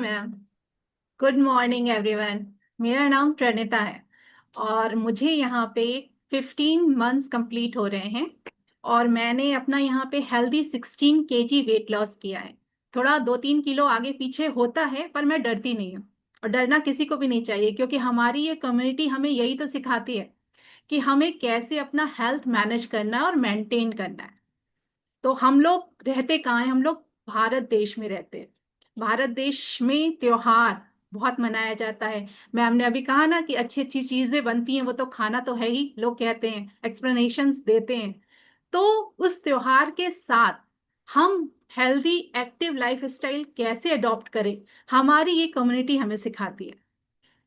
Ma'am. Good morning everyone. मेरा नाम प्रणीता है और मुझे यहाँ पे 15 मंथ्स कंप्लीट हो रहे हैं और मैंने अपना यहाँ पे हेल्दी 16 kg वेट लॉस किया है। थोड़ा 2-3 किलो आगे पीछे होता है पर मैं डरती नहीं हूँ और डरना किसी को भी नहीं चाहिए, क्योंकि हमारी ये कम्युनिटी हमें यही तो सिखाती है कि हमें कैसे अपना हेल्थ मैनेज करना है और मेंटेन करना है। तो हम लोग रहते कहाँ हैं? हम लोग भारत देश में रहते हैं। भारत देश में त्योहार बहुत मनाया जाता है। मैम ने अभी कहा ना कि अच्छी अच्छी चीजें बनती हैं, वो तो खाना तो है ही, लोग कहते हैं, एक्सप्लेनेशंस देते हैं। तो उस त्योहार के साथ हम हेल्दी एक्टिव लाइफ स्टाइल कैसे अडॉप्ट करें, हमारी ये कम्युनिटी हमें सिखाती है।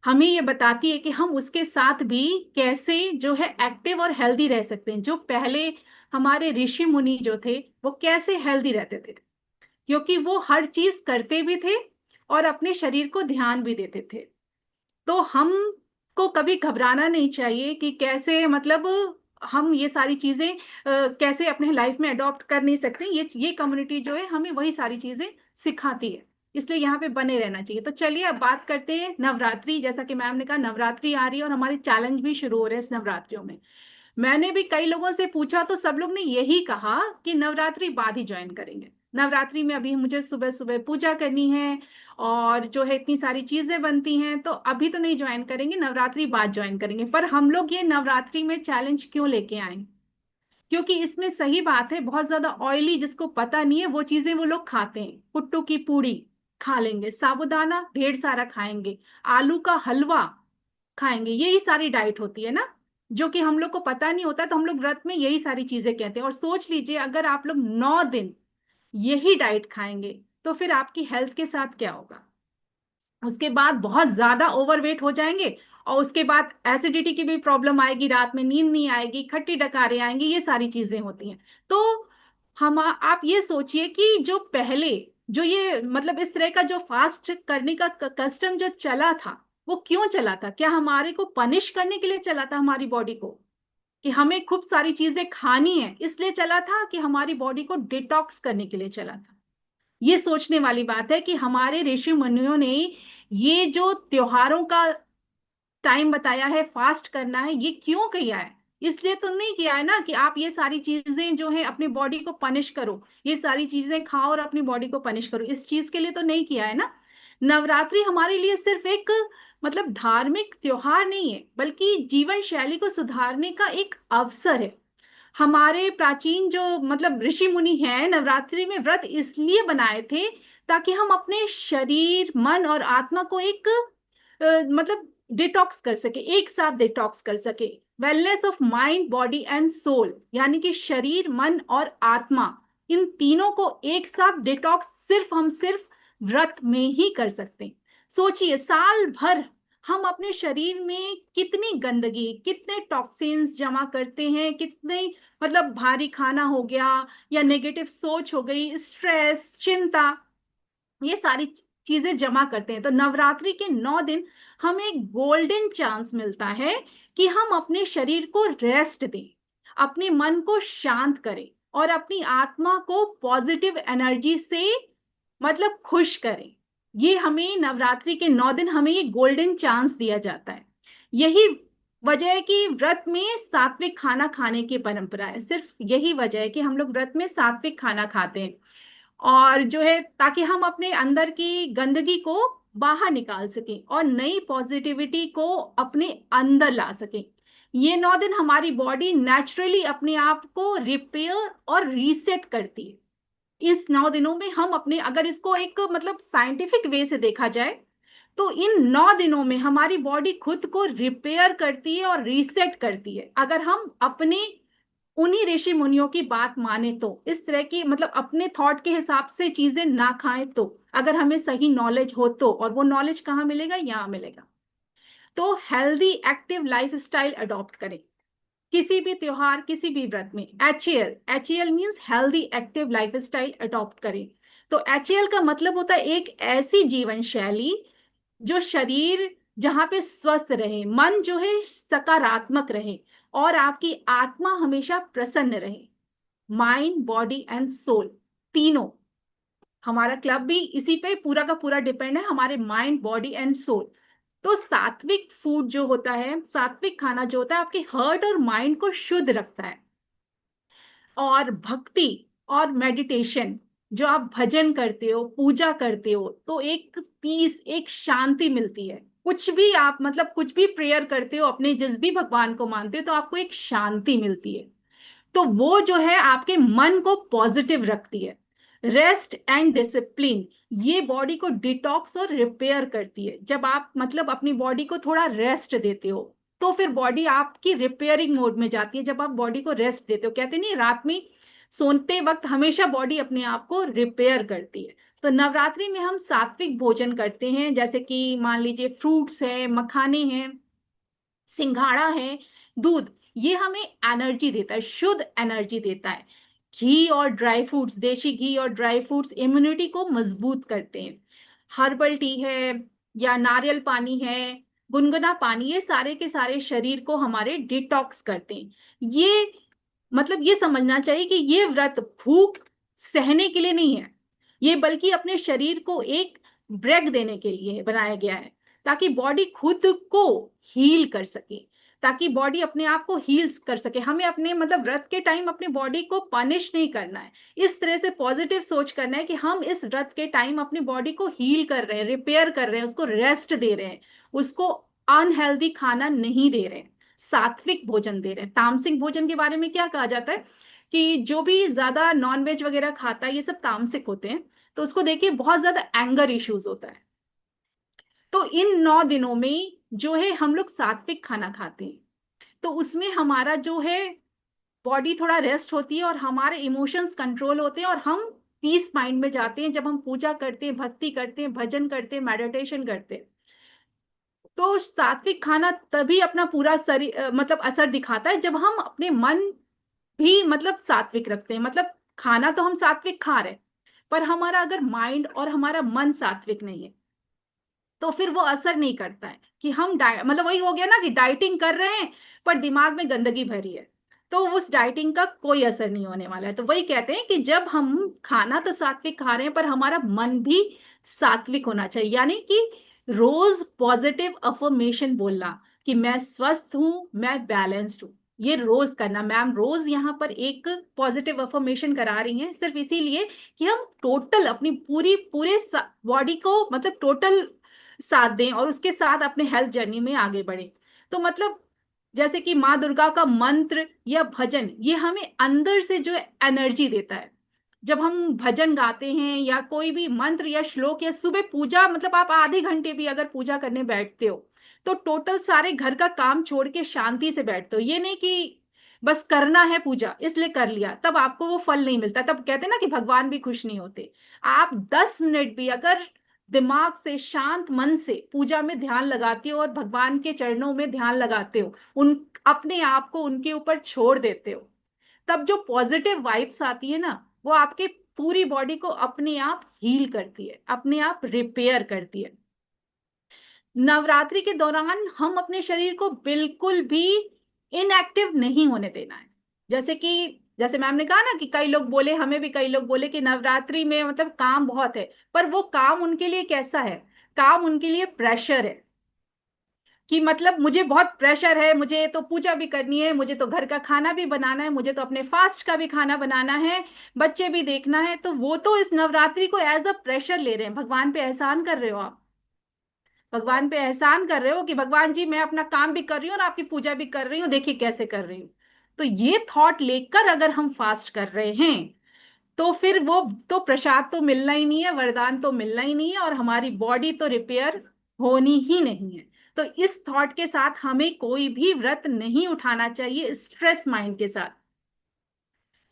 हमें ये बताती है कि हम उसके साथ भी कैसे जो है एक्टिव और हेल्दी रह सकते हैं। जो पहले हमारे ऋषि मुनि जो थे वो कैसे हेल्दी रहते थे, क्योंकि वो हर चीज करते भी थे और अपने शरीर को ध्यान भी देते थे। तो हमको कभी घबराना नहीं चाहिए कि कैसे, मतलब हम ये सारी चीजें कैसे अपने लाइफ में अडॉप्ट कर नहीं सकते। ये कम्युनिटी जो है हमें वही सारी चीजें सिखाती है, इसलिए यहाँ पे बने रहना चाहिए। तो चलिए अब बात करते हैं नवरात्रि। जैसा कि मैम ने कहा, नवरात्रि आ रही है और हमारे चैलेंज भी शुरू हो रहे हैं इस नवरात्रियों में। मैंने भी कई लोगों से पूछा तो सब लोग ने यही कहा कि नवरात्रि बाद ही ज्वाइन करेंगे। नवरात्रि में अभी मुझे सुबह सुबह पूजा करनी है और जो है इतनी सारी चीजें बनती हैं, तो अभी तो नहीं ज्वाइन करेंगे, नवरात्रि बाद ज्वाइन करेंगे। पर हम लोग ये नवरात्रि में चैलेंज क्यों लेके आए? क्योंकि इसमें सही बात है, बहुत ज्यादा ऑयली जिसको पता नहीं है वो चीजें वो लोग खाते हैं। पुट्टू की पूड़ी खा लेंगे, साबूदाना ढेर सारा खाएंगे, आलू का हलवा खाएंगे, यही सारी डाइट होती है ना, जो कि हम लोग को पता नहीं होता। तो हम लोग व्रत में यही सारी चीजें कहते हैं। और सोच लीजिए अगर आप लोग 9 दिन यही डाइट खाएंगे तो फिर आपकी हेल्थ के साथ क्या होगा? उसके बाद बहुत ज्यादा ओवरवेट हो जाएंगे और उसके बाद एसिडिटी की भी प्रॉब्लम आएगी, रात में नींद नहीं आएगी, खट्टी डकारें आएंगी, ये सारी चीजें होती हैं। तो हम आप ये सोचिए कि जो पहले जो ये मतलब इस तरह का जो फास्ट करने का कस्टम जो चला था, वो क्यों चला था? क्या हमारे को पनिश करने के लिए चला था, हमारी बॉडी को, कि हमें खूब सारी चीजें खानी है इसलिए चला था, कि हमारी बॉडी को डिटॉक्स करने के लिए चला था? ये सोचने वाली बात है कि हमारे ऋषि मुनियों ने ये जो त्योहारों का टाइम बताया है, फास्ट करना है, ये क्यों किया है? इसलिए तो नहीं किया है ना कि आप ये सारी चीजें जो है अपनी बॉडी को पनिश करो, ये सारी चीजें खाओ और अपनी बॉडी को पनिश करो, इस चीज के लिए तो नहीं किया है ना। नवरात्रि हमारे लिए सिर्फ एक मतलब धार्मिक त्योहार नहीं है, बल्कि जीवन शैली को सुधारने का एक अवसर है। हमारे प्राचीन जो मतलब ऋषि मुनि हैं, नवरात्रि में व्रत इसलिए बनाए थे ताकि हम अपने शरीर मन और आत्मा को एक मतलब डिटॉक्स कर सके, एक साथ डिटॉक्स कर सके। Wellness of mind body and soul, यानी कि शरीर मन और आत्मा, इन तीनों को एक साथ डिटॉक्स सिर्फ व्रत में ही कर सकते हैं। सोचिए साल भर हम अपने शरीर में कितनी गंदगी, कितने टॉक्सिन्स जमा करते हैं, कितने मतलब भारी खाना हो गया या नेगेटिव सोच हो गई, स्ट्रेस चिंता, ये सारी चीजें जमा करते हैं। तो नवरात्रि के 9 दिन हमें एक गोल्डन चांस मिलता है कि हम अपने शरीर को रेस्ट दें, अपने मन को शांत करें और अपनी आत्मा को पॉजिटिव एनर्जी से मतलब खुश करें। ये हमें नवरात्रि के 9 दिन हमें ये गोल्डन चांस दिया जाता है। यही वजह है कि व्रत में सात्विक खाना खाने की परंपरा है। सिर्फ यही वजह है कि हम लोग व्रत में सात्विक खाना खाते हैं और जो है ताकि हम अपने अंदर की गंदगी को बाहर निकाल सकें और नई पॉजिटिविटी को अपने अंदर ला सकें। ये 9 दिन हमारी बॉडी नेचुरली अपने आप को रिपेयर और रीसेट करती है। इस 9 दिनों में हम अपने, अगर इसको एक मतलब साइंटिफिक वे से देखा जाए, तो इन 9 दिनों में हमारी बॉडी खुद को रिपेयर करती है और रीसेट करती है। अगर हम अपने उन्हीं ऋषि मुनियों की बात माने तो, इस तरह की मतलब अपने थॉट के हिसाब से चीजें ना खाएं तो, अगर हमें सही नॉलेज हो तो, और वो नॉलेज कहाँ मिलेगा? यहाँ मिलेगा। तो healthy active life style adopt करें किसी भी त्योहार किसी भी व्रत में। H A L means healthy active life style adopt करें। तो एच ए एल का मतलब होता है एक ऐसी जीवन शैली जो शरीर जहां पे स्वस्थ रहे, मन जो है सकारात्मक रहे और आपकी आत्मा हमेशा प्रसन्न रहे। माइंड बॉडी एंड सोल तीनों हमारा क्लब भी इसी पे पूरा का पूरा डिपेंड है, हमारे माइंड, बॉडी एंड सोल। तो सात्विक फूड जो होता है, सात्विक खाना जो होता है, आपके हार्ट और माइंड को शुद्ध रखता है। और भक्ति और मेडिटेशन, जो आप भजन करते हो, पूजा करते हो, तो एक पीस, एक शांति मिलती है। कुछ भी आप मतलब कुछ भी प्रेयर करते हो, अपने जिस भी भगवान को मानते हो, तो आपको एक शांति मिलती है। तो वो जो है आपके मन को पॉजिटिव रखती है। रेस्ट एंड डिसिप्लिन, ये बॉडी को डिटॉक्स और रिपेयर करती है। जब आप मतलब अपनी बॉडी को थोड़ा रेस्ट देते हो, तो फिर बॉडी आपकी रिपेयरिंग मोड में जाती है। जब आप बॉडी को रेस्ट देते हो, कहते नहीं रात में सोते वक्त हमेशा बॉडी अपने आप को रिपेयर करती है। तो नवरात्रि में हम सात्विक भोजन करते हैं, जैसे कि मान लीजिए फ्रूट्स है, मखाने हैं, सिंघाड़ा है, दूध। ये हमें एनर्जी देता है, शुद्ध एनर्जी देता है। घी और ड्राई फ्रूट्स, देशी घी और ड्राई फ्रूट्स इम्यूनिटी को मजबूत करते हैं। हर्बल टी है या नारियल पानी है, गुनगुना पानी, ये सारे के सारे शरीर को हमारे डिटॉक्स करते हैं। ये मतलब ये समझना चाहिए कि ये व्रत भूख सहने के लिए नहीं है, ये बल्कि अपने शरीर को एक ब्रेक देने के लिए बनाया गया है, ताकि बॉडी खुद को हील कर सके, ताकि बॉडी अपने आप को हील कर सके। हमें अपने मतलब व्रत के टाइम अपने बॉडी को पनिश नहीं करना है, इस तरह से पॉजिटिव सोच करना है कि हम इस व्रत के टाइम अपनी बॉडी को हील कर रहे हैं, रिपेयर कर रहे हैं, उसको रेस्ट दे रहे हैं, उसको अनहेल्दी खाना नहीं दे रहे हैं, सात्विक भोजन दे रहे हैं। तामसिक भोजन के बारे में क्या कहा जाता है कि जो भी ज्यादा नॉनवेज वगैरह खाता है, ये सब तामसिक होते हैं। तो उसको देखिए बहुत ज्यादा एंगर इश्यूज होता है। तो इन 9 दिनों में जो है हम लोग सात्विक खाना खाते हैं, तो उसमें हमारा जो है बॉडी थोड़ा रेस्ट होती है और हमारे इमोशंस कंट्रोल होते हैं और हम पीस माइंड में जाते हैं। जब हम पूजा करते हैं, भक्ति करते हैं, भजन करते हैं, मेडिटेशन करते हैं, तो सात्विक खाना तभी अपना पूरा मतलब असर दिखाता है जब हम अपने मन भी मतलब सात्विक रखते हैं। मतलब खाना तो हम सात्विक खा रहे हैं, पर हमारा अगर माइंड और हमारा मन सात्विक नहीं है, तो फिर वो असर नहीं करता है। कि हम मतलब वही हो गया ना कि डाइटिंग कर रहे हैं पर दिमाग में गंदगी भरी है, तो उस डाइटिंग का कोई असर नहीं होने वाला है। तो वही कहते हैं कि जब हम खाना तो सात्विक खा रहे हैं, पर हमारा मन भी सात्विक होना चाहिए। यानी कि रोज पॉजिटिव अफर्मेशन बोलना कि मैं स्वस्थ हूं, मैं बैलेंस्ड हूं, ये रोज करना। मैम रोज यहाँ पर एक पॉजिटिव अफर्मेशन करा रही हैं सिर्फ इसीलिए कि हम टोटल अपनी पूरी पूरे बॉडी को मतलब टोटल साथ दें और उसके साथ अपने हेल्थ जर्नी में आगे बढ़े। तो मतलब जैसे कि माँ दुर्गा का मंत्र या भजन, ये हमें अंदर से जो एनर्जी देता है। जब हम भजन गाते हैं या कोई भी मंत्र या श्लोक या सुबह पूजा, मतलब आप आधे घंटे भी अगर पूजा करने बैठते हो, तो टोटल सारे घर का काम छोड़ के शांति से बैठते हो। ये नहीं कि बस करना है पूजा इसलिए कर लिया, तब आपको वो फल नहीं मिलता। तब कहते हैं ना कि भगवान भी खुश नहीं होते। आप 10 मिनट भी अगर दिमाग से, शांत मन से पूजा में ध्यान लगाते हो और भगवान के चरणों में ध्यान लगाते हो, उन अपने आप को उनके ऊपर छोड़ देते हो, तब जो पॉजिटिव वाइब्स आती है ना, वो आपके पूरी बॉडी को अपने आप हील करती है, अपने आप रिपेयर करती है। नवरात्रि के दौरान हम अपने शरीर को बिल्कुल भी इनएक्टिव नहीं होने देना है। जैसे मैम ने कहा ना कि कई लोग बोले, हमें भी कई लोग बोले कि नवरात्रि में मतलब काम बहुत है, पर वो काम उनके लिए कैसा है? काम उनके लिए प्रेशर है। कि मतलब मुझे बहुत प्रेशर है, मुझे तो पूजा भी करनी है, मुझे तो घर का खाना भी बनाना है, मुझे तो अपने फास्ट का भी खाना बनाना है, बच्चे भी देखना है। तो वो तो इस नवरात्रि को एज अ प्रेशर ले रहे हैं। भगवान पे एहसान कर रहे हो आप, भगवान पे एहसान कर रहे हो कि भगवान जी मैं अपना काम भी कर रही हूँ और आपकी पूजा भी कर रही हूँ, देखिए कैसे कर रही हूँ। तो ये थॉट लेकर अगर हम फास्ट कर रहे हैं, तो फिर वो तो प्रसाद तो मिलना ही नहीं है, वरदान तो मिलना ही नहीं है, और हमारी बॉडी तो रिपेयर होनी ही नहीं है। तो इस थॉट के साथ हमें कोई भी व्रत नहीं उठाना चाहिए स्ट्रेस माइंड के साथ।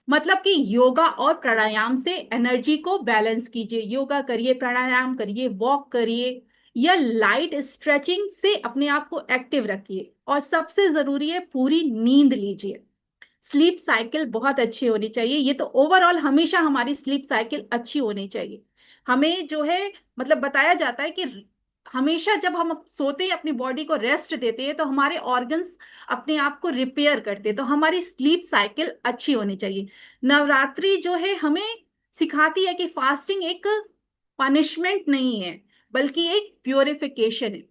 मतलब कि योगा और प्राणायाम से एनर्जी को बैलेंस कीजिए। योगा करिए, प्राणायाम करिए, वॉक करिए, या लाइट स्ट्रेचिंग से अपने आप को एक्टिव रखिए। और सबसे जरूरी है पूरी नींद लीजिए। स्लीप साइकिल बहुत अच्छी होनी चाहिए। ये तो ओवरऑल हमेशा हमारी स्लीप साइकिल अच्छी होनी चाहिए। हमें जो है मतलब बताया जाता है कि हमेशा जब हम सोते हैं, अपनी बॉडी को रेस्ट देते हैं, तो हमारे ऑर्गन्स अपने आप को रिपेयर करते हैं। तो हमारी स्लीप साइकिल अच्छी होनी चाहिए। नवरात्रि जो है हमें सिखाती है कि फास्टिंग एक पनिशमेंट नहीं है, बल्कि एक प्योरिफिकेशन है,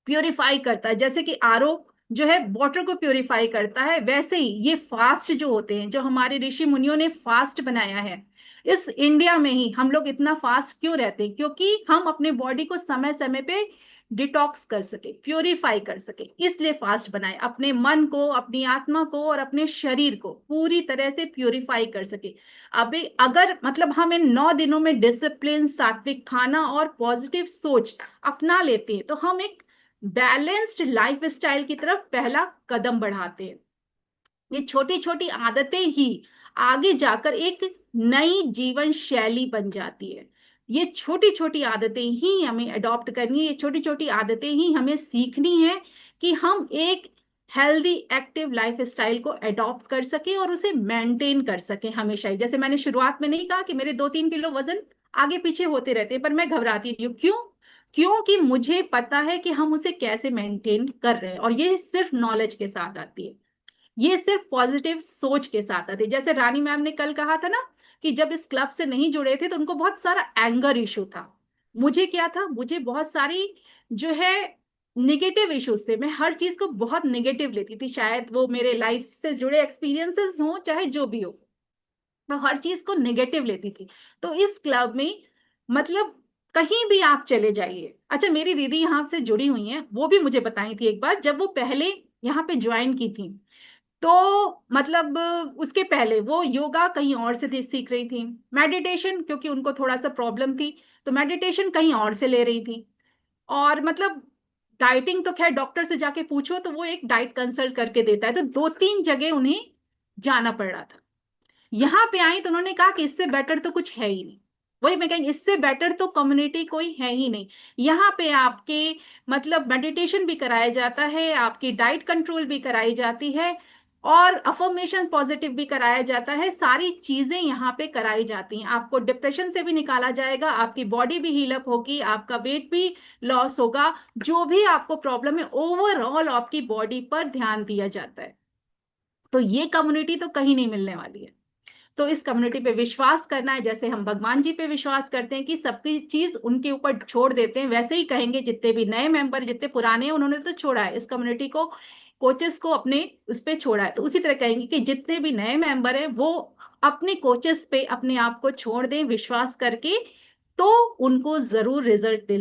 प्योरीफाई करता है। जैसे कि आरओ जो है वाटर को प्योरीफाई करता है, वैसे ही ये फास्ट जो होते हैं, जो हमारे ऋषि मुनियों ने फास्ट बनाया है, इस इंडिया में ही हम लोग इतना फास्ट क्यों रहते हैं? क्योंकि हम अपने बॉडी को समय समय पे डिटॉक्स कर सके, प्योरीफाई कर सके, इसलिए फास्ट बनाए, अपने मन को, अपनी आत्मा को और अपने शरीर को पूरी तरह से प्योरीफाई कर सके। अभी अगर मतलब हम इन 9 दिनों में डिसिप्लिन, सात्विक खाना और पॉजिटिव सोच अपना लेते हैं, तो हम एक बैलेंस्ड लाइफ स्टाइल की तरफ पहला कदम बढ़ाते हैं। ये छोटी छोटी आदतें ही आगे जाकर एक नई जीवन शैली बन जाती है। ये छोटी छोटी आदतें ही हमें अडॉप्ट करनी है, ये छोटी छोटी आदतें ही हमें सीखनी है कि हम एक हेल्दी एक्टिव लाइफ स्टाइल को अडॉप्ट कर सके और उसे मेंटेन कर सके हमेशा ही। जैसे मैंने शुरुआत में नहीं कहा कि मेरे 2-3 किलो वजन आगे पीछे होते रहते हैं, पर मैं घबराती नहीं हूँ। क्यों? क्योंकि मुझे पता है कि हम उसे कैसे मेंटेन कर रहे हैं, और ये सिर्फ नॉलेज के साथ आती है, ये सिर्फ पॉजिटिव सोच के साथ आती है। जैसे रानी मैम ने कल कहा था ना कि जब इस क्लब से नहीं जुड़े थे तो उनको बहुत सारा एंगर इशू था। मुझे क्या था? मुझे बहुत सारी जो है निगेटिव इश्यूज थे, मैं हर चीज को बहुत निगेटिव लेती थी, शायद वो मेरे लाइफ से जुड़े एक्सपीरियंसेस हो चाहे जो भी हो, तो हर चीज को नेगेटिव लेती थी। तो इस क्लब में मतलब कहीं भी आप चले जाइए। अच्छा, मेरी दीदी यहाँ से जुड़ी हुई हैं, वो भी मुझे बताई थी एक बार, जब वो पहले यहाँ पे ज्वाइन की थी, तो मतलब उसके पहले वो योगा कहीं और से सीख रही थी, मेडिटेशन क्योंकि उनको थोड़ा सा प्रॉब्लम थी तो मेडिटेशन कहीं और से ले रही थी, और मतलब डाइटिंग तो खैर डॉक्टर से जाके पूछो तो वो एक डाइट कंसल्ट करके देता है, तो 2-3 जगह उन्हें जाना पड़ रहा था। यहाँ पे आई तो उन्होंने कहा कि इससे बेटर तो कुछ है ही नहीं। वही मैं कहेंगे, इससे बेटर तो कम्युनिटी कोई है ही नहीं। यहाँ पे आपके मतलब मेडिटेशन भी कराया जाता है, आपकी डाइट कंट्रोल भी कराई जाती है, और अफर्मेशन पॉजिटिव भी कराया जाता है, सारी चीजें यहाँ पे कराई जाती हैं। आपको डिप्रेशन से भी निकाला जाएगा, आपकी बॉडी भी हील अप होगी, आपका वेट भी लॉस होगा, जो भी आपको प्रॉब्लम है ओवरऑल आपकी बॉडी पर ध्यान दिया जाता है। तो ये कम्युनिटी तो कहीं नहीं मिलने वाली है। तो इस कम्युनिटी पे विश्वास करना है, जैसे हम भगवान जी पे विश्वास करते हैं कि सबकी चीज उनके ऊपर छोड़ देते हैं, वैसे ही कहेंगे जितने भी नए मेंबर, जितने पुराने हैं, उन्होंने तो छोड़ा है इस कम्युनिटी को, कोचेस को अपने उस पे छोड़ा है, तो उसी तरह कहेंगे कि जितने भी नए मेंबर हैं वो अपने कोचेस पे अपने आप को छोड़ दें विश्वास करके, तो उनको जरूर रिजल्ट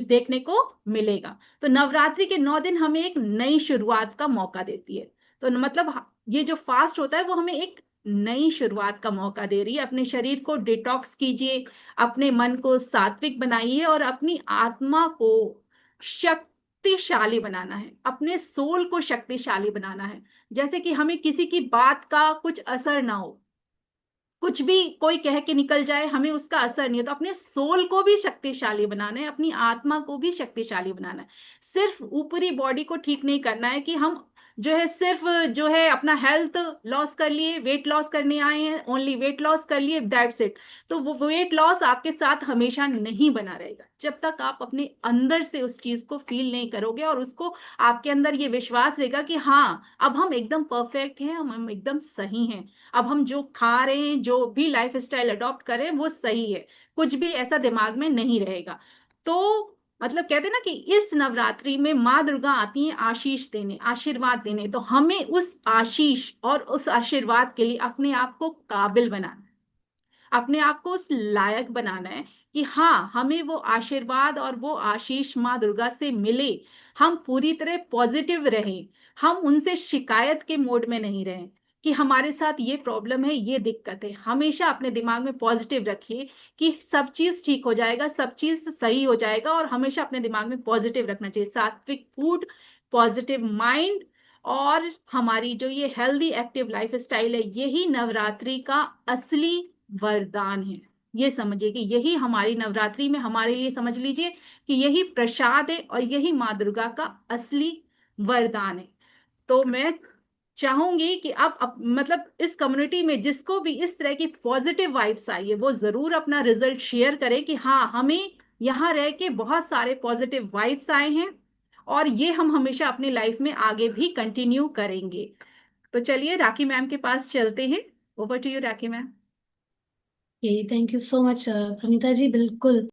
देखने को मिलेगा। तो नवरात्रि के 9 दिन हमें एक नई शुरुआत का मौका देती है। तो मतलब ये जो फास्ट होता है वो हमें एक नई शुरुआत का मौका दे रही है। अपने शरीर को डिटॉक्स कीजिए, अपने मन को सात्विक बनाइए, और अपनी आत्मा को शक्तिशाली बनाना है, अपने सोल को शक्तिशाली बनाना है। जैसे कि हमें किसी की बात का कुछ असर ना हो, कुछ भी कोई कह के निकल जाए, हमें उसका असर नहीं है। तो अपने सोल को भी शक्तिशाली बनाना है, अपनी आत्मा को भी शक्तिशाली बनाना है। सिर्फ ऊपरी बॉडी को ठीक नहीं करना है कि हम जो है सिर्फ जो है अपना हेल्थ लॉस कर लिए, वेट लॉस करने आए हैं, ओनली वेट लॉस कर लिए, दैट्स इट। तो वो वेट लॉस आपके साथ हमेशा नहीं बना रहेगा जब तक आप अपने अंदर से उस चीज को फील नहीं करोगे, और उसको आपके अंदर ये विश्वास रहेगा कि हाँ अब हम एकदम परफेक्ट हैं, हम एकदम सही हैं, अब हम जो खा रहे हैं, जो भी लाइफ स्टाइल अडॉप्ट कर रहे हैं वो सही है, कुछ भी ऐसा दिमाग में नहीं रहेगा। तो मतलब कहते हैं ना कि इस नवरात्रि में माँ दुर्गा आती हैं आशीष देने, आशीर्वाद देने, तो हमें उस आशीष और उस आशीर्वाद के लिए अपने आप को काबिल बनाना, अपने आप को उस लायक बनाना है कि हाँ हमें वो आशीर्वाद और वो आशीष माँ दुर्गा से मिले, हम पूरी तरह पॉजिटिव रहें, हम उनसे शिकायत के मोड में नहीं रहें कि हमारे साथ ये प्रॉब्लम है, ये दिक्कत है। हमेशा अपने दिमाग में पॉजिटिव रखिए कि सब चीज ठीक हो जाएगा, सब चीज सही हो जाएगा, और हमेशा अपने दिमाग में पॉजिटिव रखना चाहिए। सात्विक फूड, पॉजिटिव माइंड, और हमारी जो ये हेल्दी एक्टिव लाइफ स्टाइल है, यही नवरात्रि का असली वरदान है। ये समझिए कि यही हमारी नवरात्रि में हमारे लिए, समझ लीजिए कि यही प्रसाद है और यही माँ दुर्गा का असली वरदान है। तो मैं चाहूंगी कि अब मतलब इस कम्युनिटी में जिसको भी इस तरह की पॉजिटिव वाइब्स आई है वो जरूर अपना रिजल्ट शेयर करें कि हाँ हमें यहाँ रह के बहुत सारे पॉजिटिव वाइब्स आए हैं, और ये हम हमेशा अपनी लाइफ में आगे भी कंटिन्यू करेंगे। तो चलिए राखी मैम के पास चलते हैं। Over to you Rakhi ma'am. यही, thank you so much Pranita ji, बिल्कुल।